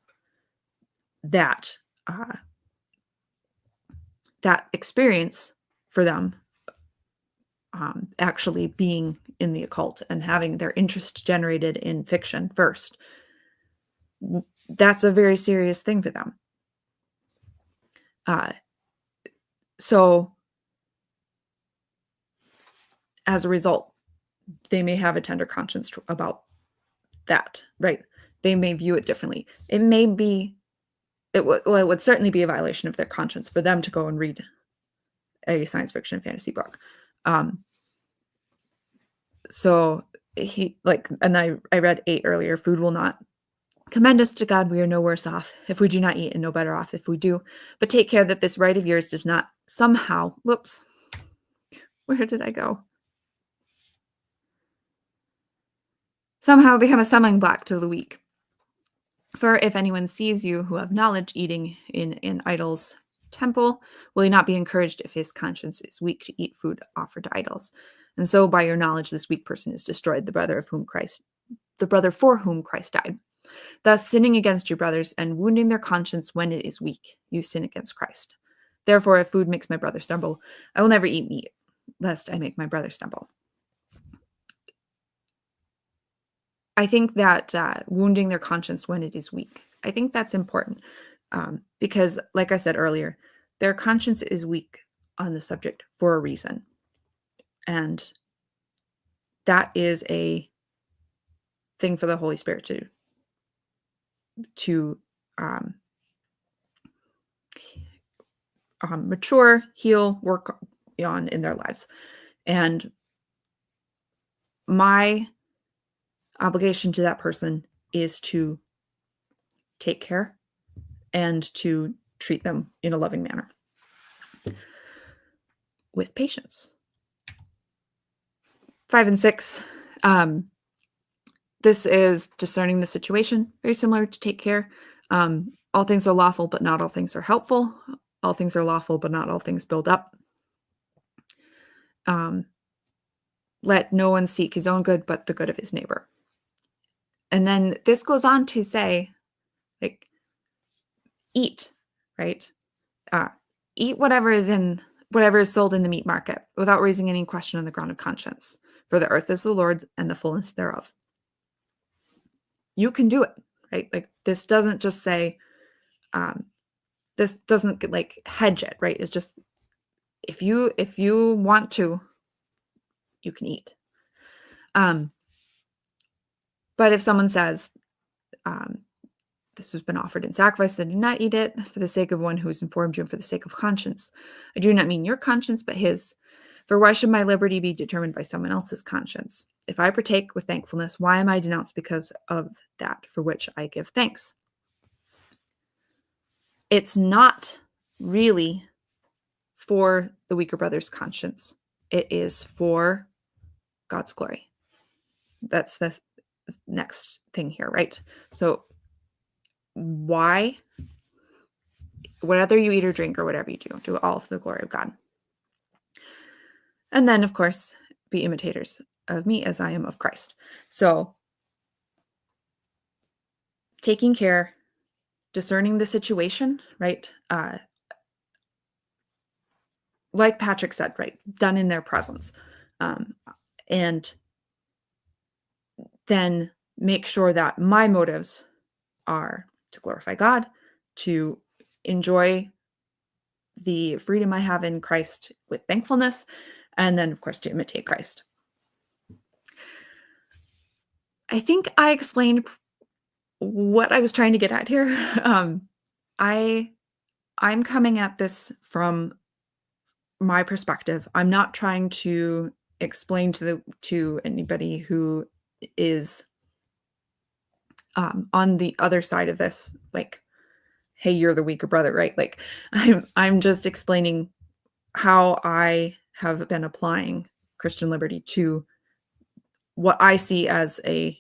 that experience for them, actually being in the occult and having their interest generated in fiction first, that's a very serious thing for them. So as a result, they may have a tender conscience about that, right? They may view it differently. It would certainly be a violation of their conscience for them to go and read a science fiction fantasy book. So I read 8 earlier, food will not commend us to God. We are no worse off if we do not eat, and no better off if we do. But take care that this right of yours does not somehow, where did I go? Somehow become a stumbling block to the weak. For if anyone sees you who have knowledge eating in an idol's temple, will he not be encouraged if his conscience is weak to eat food offered to idols? And so by your knowledge, this weak person is destroyed, the brother for whom Christ died. Thus, sinning against your brothers and wounding their conscience when it is weak, you sin against Christ. Therefore, if food makes my brother stumble, I will never eat meat, lest I make my brother stumble. I think that wounding their conscience when it is weak, I think that's important because, like I said earlier, their conscience is weak on the subject for a reason. And that is a thing for the Holy Spirit to mature, heal, work on in their lives. And my obligation to that person is to take care and to treat them in a loving manner with patience. 5 and 6. This is discerning the situation, very similar to take care. All things are lawful, but not all things are helpful. All things are lawful, but not all things build up. let no one seek his own good, but the good of his neighbor. And then this goes on to say, like, eat, right? Uh, eat whatever is sold in the meat market without raising any question on the ground of conscience. For the earth is the Lord's and the fullness thereof. You can do it, right? Like, this doesn't just say, this doesn't like hedge it, right? It's just, if you want to, you can eat. But if someone says, this has been offered in sacrifice, then do not eat it for the sake of one who has informed you and for the sake of conscience. I do not mean your conscience, but his. For why should my liberty be determined by someone else's conscience? If I partake with thankfulness, why am I denounced because of that for which I give thanks? It's not really for the weaker brother's conscience. It is for God's glory. That's the next thing here, right? So why, whether you eat or drink or whatever you do all for the glory of God. And then, of course, be imitators of me as I am of Christ. So taking care, discerning the situation, right? Like Patrick said, right? Done in their presence. And then make sure that my motives are to glorify God, to enjoy the freedom I have in Christ with thankfulness, and then, of course, to imitate Christ. I think I explained what I was trying to get at here. I'm coming at this from my perspective. I'm not trying to explain to anybody who is on the other side of this, like, hey, you're the weaker brother, right? Like, I'm just explaining how I have been applying Christian liberty to what I see as an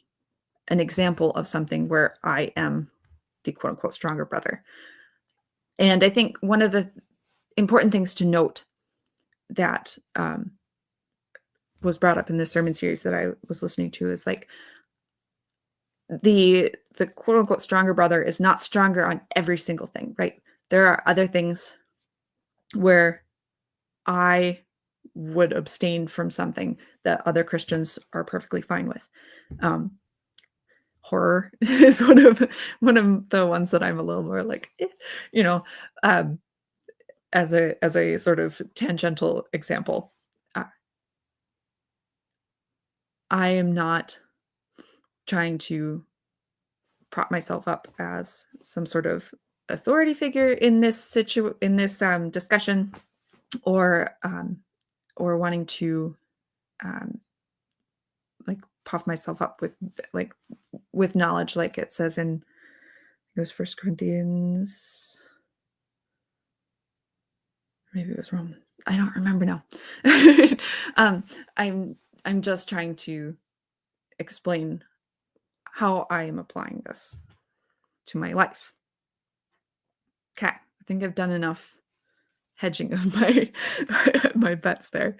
example of something where I am the quote unquote stronger brother. And I think one of the important things to note that was brought up in the sermon series that I was listening to is, like, the quote unquote stronger brother is not stronger on every single thing, right? There are other things where I would abstain from something that other Christians are perfectly fine with. Horror is one of the ones that I'm a little more like, as a sort of tangential example. I am not trying to prop myself up as some sort of authority figure in this discussion, or wanting to like puff myself up with knowledge, like it says in, it was 1 Corinthians, maybe it was Romans, I don't remember now. I'm just trying to explain how I am applying this to my life. Okay, I think I've done enough hedging of my my bets there.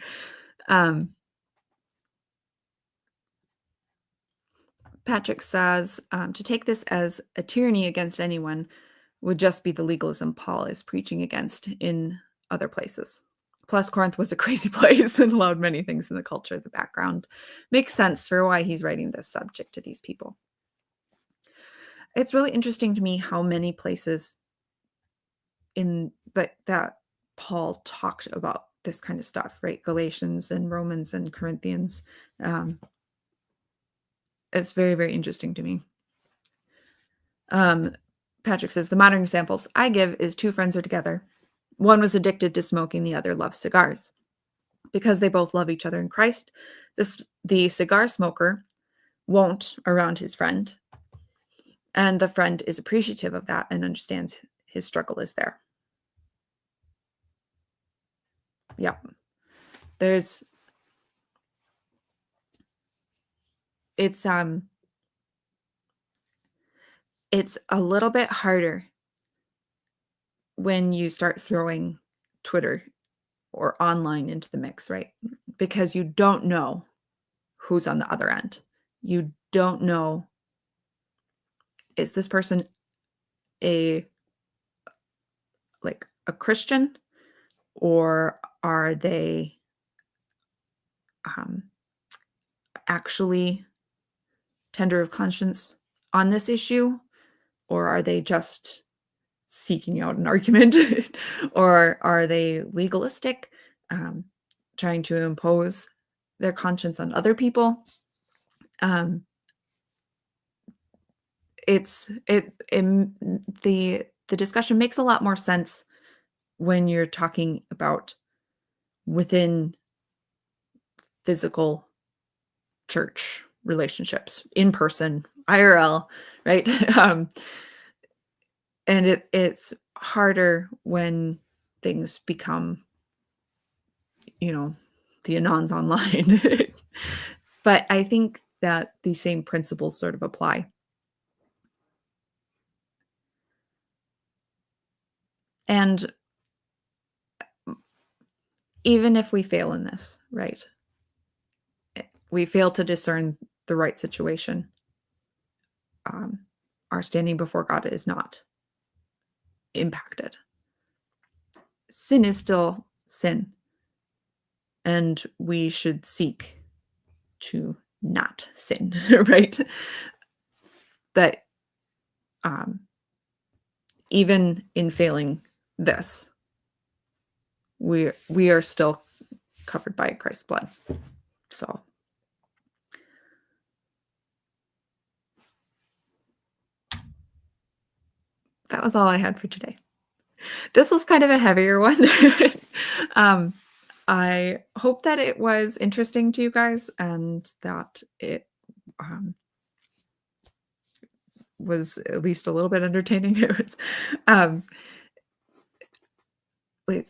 Patrick says, to take this as a tyranny against anyone would just be the legalism Paul is preaching against in other places. Plus, Corinth was a crazy place and allowed many things in the culture. The background makes sense for why he's writing this subject to these people. It's really interesting to me how many places in that Paul talked about this kind of stuff, right? Galatians and Romans and Corinthians. It's very, very interesting to me. Patrick says, the modern examples I give is two friends are together. One was addicted to smoking, the other loves cigars. Because they both love each other in Christ, the cigar smoker won't around his friend, and the friend is appreciative of that and understands his struggle is there. Yep. It's a little bit harder when you start throwing Twitter or online into the mix, right? Because you don't know who's on the other end. You don't know, is this person a Christian, or are they actually tender of conscience on this issue, or are they just seeking out an argument, or are they legalistic, trying to impose their conscience on other people? The discussion makes a lot more sense when you're talking about within physical church relationships, in person, IRL, right? And it's harder when things become, the anons online. But I think that the same principles sort of apply. And even if we fail in this, right? We fail to discern the right situation. Our standing before God is not impacted. Sin is still sin, and we should seek to not sin, right? But even in failing this, we are still covered by Christ's blood. So that was all I had for today. This was kind of a heavier one. I hope that it was interesting to you guys, and that it was at least a little bit entertaining. At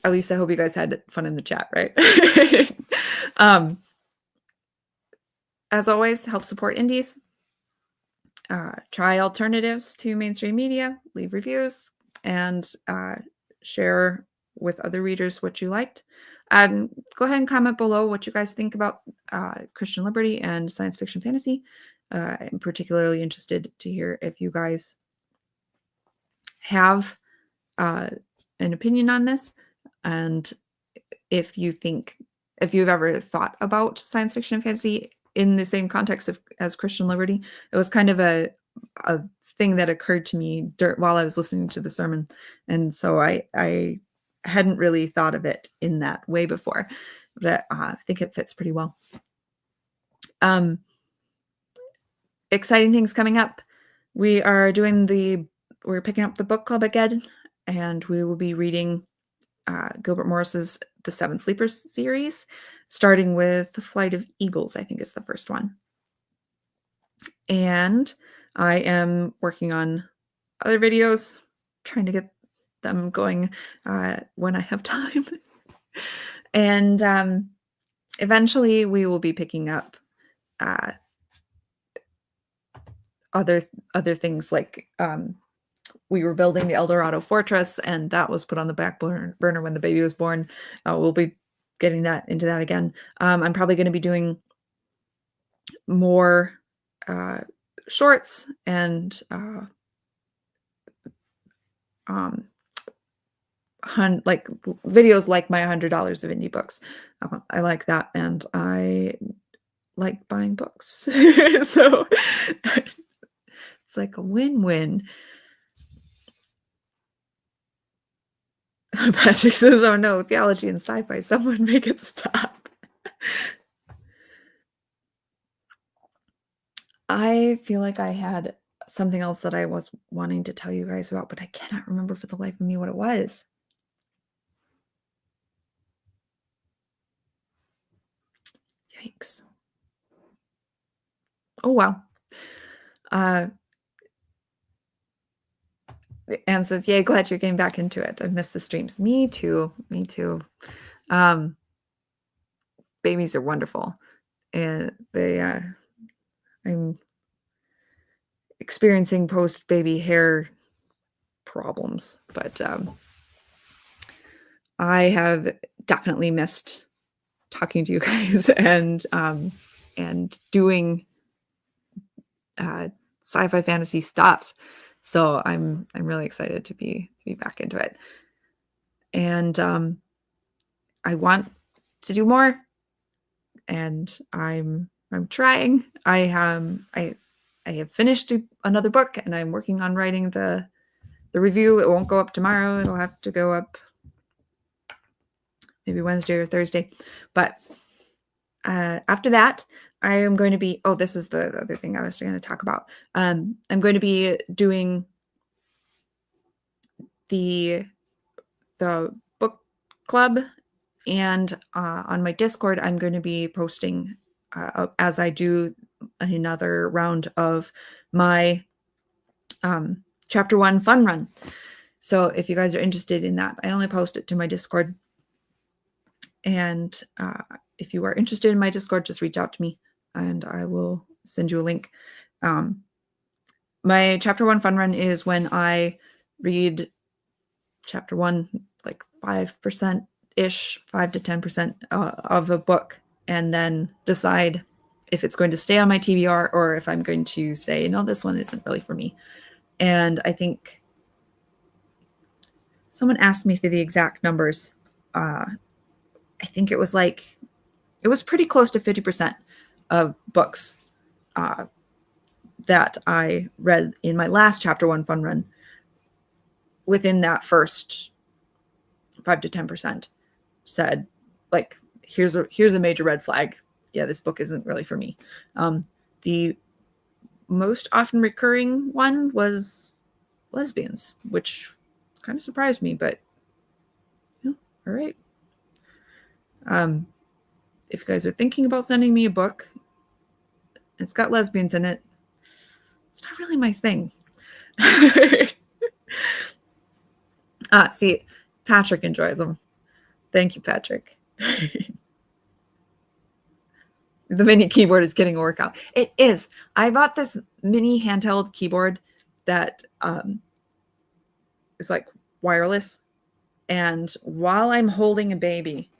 least I hope you guys had fun in the chat, right? As always, help support indies. Try alternatives to mainstream media. Leave reviews, and share with other readers what you liked. Go ahead and comment below what you guys think about Christian liberty and science fiction fantasy. I'm particularly interested to hear if you guys have an opinion on this, and if you've ever thought about science fiction and fantasy in the same context as Christian liberty. It was kind of a thing that occurred to me while I was listening to the sermon, and so I hadn't really thought of it in that way before, but I think it fits pretty well. Exciting things coming up. We're picking up the book club again, and we will be reading Gilbert Morris's The Seven Sleepers series, starting with The Flight of Eagles, I think is the first one. And I am working on other videos, trying to get them going when I have time. And eventually we will be picking up other things, like we were building the El Dorado Fortress, and that was put on the back burner when the baby was born. We'll be getting into that again. I'm probably going to be doing more shorts and like videos like my $100 of indie books. I like that, and I like buying books. So it's like a win-win. Patrick says, "Oh no, theology and sci-fi, someone make it stop." I feel like I had something else that I was wanting to tell you guys about, but I cannot remember for the life of me what it was. Yikes. Oh, wow. Anne says, "Yay, glad you're getting back into it. I've missed the streams." Me too. Babies are wonderful. And I'm experiencing post-baby hair problems, but I have definitely missed talking to you guys, and and doing sci-fi fantasy stuff. So I'm really excited to be back into it. And I want to do more, and I'm trying. I have finished another book, and I'm working on writing the review. It won't go up tomorrow. It'll have to go up maybe Wednesday or Thursday. But after that, I am going to be, this is the other thing I was going to talk about. I'm going to be doing the book club, and on my Discord, I'm going to be posting as I do another round of my chapter 1 fun run. So if you guys are interested in that, I only post it to my Discord. And if you are interested in my Discord, just reach out to me and I will send you a link. My chapter 1 fun run is when I read chapter 1, like 5%-ish, 5 to 10% of a book, and then decide if it's going to stay on my TBR or if I'm going to say, no, this one isn't really for me. And I think someone asked me for the exact numbers. I think it was pretty close to 50% of books that I read in my last chapter 1 fun run within that first 5 to 10% said, like, here's a major red flag. Yeah, this book isn't really for me. The most often recurring one was lesbians, which kind of surprised me, but yeah, all right. If you guys are thinking about sending me a book, it's got lesbians in it, it's not really my thing. See, Patrick enjoys them. Thank you, Patrick. The mini keyboard is getting a workout. It is. I bought this mini handheld keyboard that is like wireless. And while I'm holding a baby,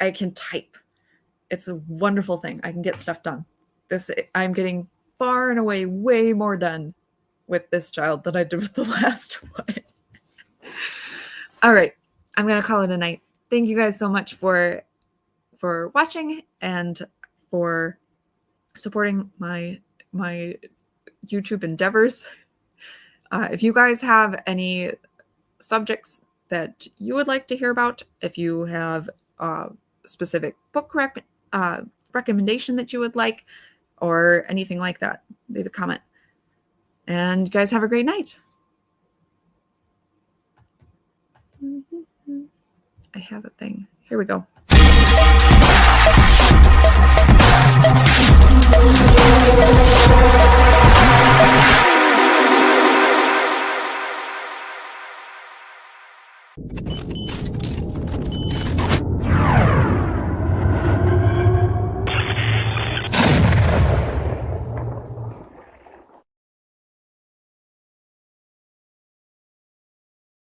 I can type. It's a wonderful thing. I can get stuff done. I'm getting far and away way more done with this child than I did with the last one. All right. I'm going to call it a night. Thank you guys so much for watching and for supporting my YouTube endeavors. If you guys have any subjects that you would like to hear about, if you have a specific book recommendation that you would like, or anything like that, leave a comment. And you guys have a great night. I have a thing. Here we go.